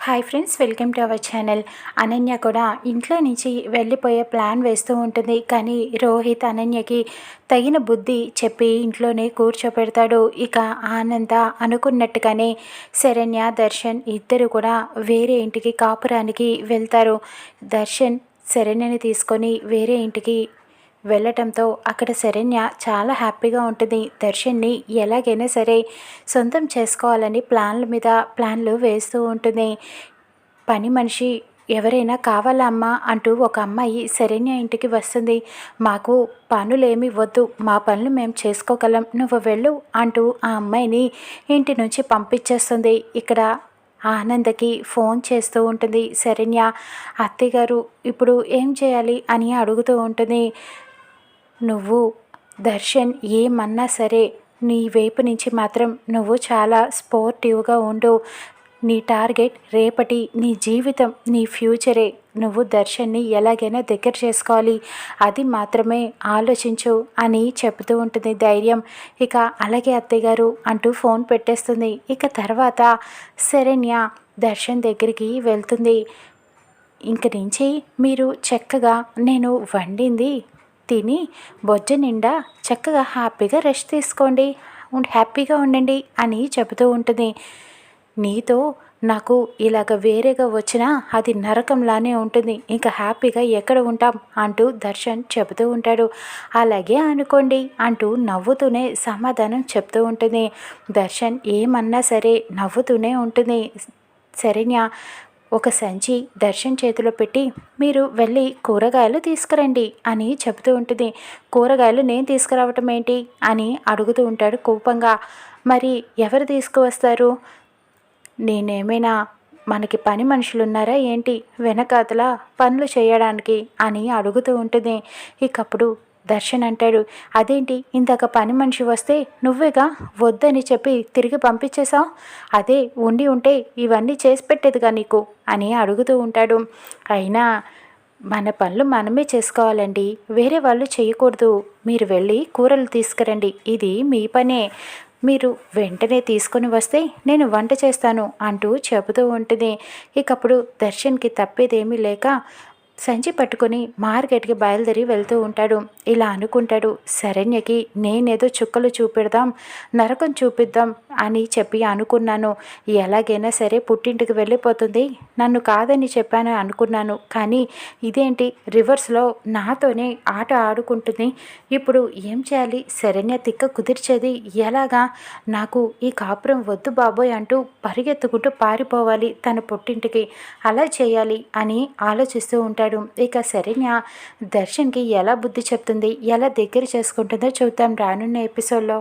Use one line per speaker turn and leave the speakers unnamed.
Hi friends, welcome to our channel. Ananya కూడా ఇంట్లో నుంచి వెళ్ళిపోయే ప్లాన్ వేస్తూ ఉంటుంది. కానీ రోహిత్ అనన్యకి తగిన బుద్ధి చెప్పి ఇంట్లోనే కూర్చోపెడతాడు. ఇక ఆనంద అనుకున్నట్టుగానే శరణ్య, దర్శన్ ఇద్దరు కూడా వేరే ఇంటికి కాపురానికి వెళ్తారు. దర్శన్ శరణ్యని తీసుకొని వేరే ఇంటికి వెళ్ళటంతో అక్కడ శరణ్య చాలా హ్యాపీగా ఉంటుంది. దర్శన్ని ఎలాగైనా సరే సొంతం చేసుకోవాలని ప్లాన్ల మీద ప్లాన్లు వేస్తూ ఉంటుంది. పని మనిషి ఎవరైనా కావాలా అమ్మా అంటూ ఒక అమ్మాయి శరణ్య ఇంటికి వస్తుంది. మాకు పనులేమి వద్దు, మా పనులు మేము చేసుకోగలం, నువ్వు వెళ్ళు అంటూ ఆ అమ్మాయిని ఇంటి నుంచి పంపించేస్తుంది. ఇక్కడ ఆనందకి ఫోన్ చేస్తూ ఉంటుంది శరణ్య. అత్తయ్యగారు ఇప్పుడు ఏం చేయాలి అని అడుగుతూ ఉంటుంది. నువ్వు దర్శన్ ఏమన్నా సరే నీ వైపు నుంచి మాత్రం నువ్వు చాలా స్పోర్టివ్గా ఉండు. నీ టార్గెట్ రేపటి నీ జీవితం, నీ ఫ్యూచరే. నువ్వు దర్శన్ని ఎలాగైనా దగ్గర చేసుకోవాలి, అది మాత్రమే ఆలోచించు అని చెబుతూ ఉంటుంది ధైర్యం. ఇక అలాగే అత్తయ్యగారు అంటూ ఫోన్ పెట్టేస్తుంది. ఇక తర్వాత శరణ్య దర్శన్ దగ్గరికి వెళ్తుంది. ఇంక నుంచి మీరు చక్కగా నేను వండింది తిని బొజ్జ నిండా చక్కగా హ్యాపీగా రెస్ట్ తీసుకోండి, హ్యాపీగా ఉండండి అని చెబుతూ ఉంటుంది. నీతో నాకు ఇలాగ వేరేగా వచ్చినా అది నరకంలానే ఉంటుంది, ఇంకా హ్యాపీగా ఎక్కడ ఉంటాం అంటూ దర్శన్ చెబుతూ ఉంటాడు. అలాగే అనుకోండి అంటూ నవ్వుతూనే సమాధానం చెప్తూ ఉంటుంది. దర్శన్ ఏమన్నా సరే నవ్వుతూనే ఉంటుంది. శరణ్య ఒక సంచి దర్శన్ చేతిలో పెట్టి మీరు వెళ్ళి కూరగాయలు తీసుకురండి అని చెబుతూ ఉంటుంది. కూరగాయలు నేను తీసుకురావటం ఏంటి అని అడుగుతూ ఉంటాడు కోపంగా. మరి ఎవరు తీసుకువస్తారు? నేనేమైనా మనకి పని మనుషులు ఉన్నారా ఏంటి వెనకాతల పనులు చేయడానికి అని అడుగుతూ ఉంటుంది. ఇకప్పుడు దర్శన్ అంటాడు, అదేంటి ఇందాక పని మనిషి వస్తే నువ్వేగా వద్దని చెప్పి తిరిగి పంపించేశావు, అదే ఉండి ఉంటే ఇవన్నీ చేసి పెట్టేదిగా నీకు అని అడుగుతూ ఉంటాడు. అయినా మన పనులు మనమే చేసుకోవాలండి, వేరే వాళ్ళు చేయకూడదు. మీరు వెళ్ళి కూరలు తీసుకురండి, ఇది మీ పనే. మీరు వెంటనే తీసుకొని వస్తే నేను వంట చేస్తాను అంటూ చెబుతూ ఉంటుంది. ఇకప్పుడు దర్శన్కి తప్పేదేమీ లేక సంచి పట్టుకొని మార్కెట్కి బయలుదేరి వెళ్తూ ఉంటాడు. ఇలా అనుకుంటాడు, శరణ్యకి నేనేదో చుక్కలు చూపిద్దాం, నరకం చూపిద్దాం అని చెప్పి అనుకున్నాను. ఎలాగైనా సరే పుట్టింటికి వెళ్ళిపోతుంది, నన్ను కాదని చెప్పాను అనుకున్నాను. కానీ ఇదేంటి రివర్స్లో నాతోనే ఆట ఆడుకుంటుంది. ఇప్పుడు ఏం చేయాలి? శరణ్య తిక్క కుదిర్చేది ఎలాగా? నాకు ఈ కాపురం వద్దు బాబోయ్ అంటూ పరిగెత్తుకుంటూ పారిపోవాలి తన పుట్టింటికి, అలా చేయాలి అని ఆలోచిస్తూ ఉంటాడు. ఇక శరణ్య దర్శన్కి ఎలా బుద్ధి చెప్తుంది, ఎలా దగ్గర చేసుకుంటుందో చూద్దాం రానున్న ఎపిసోడ్లో.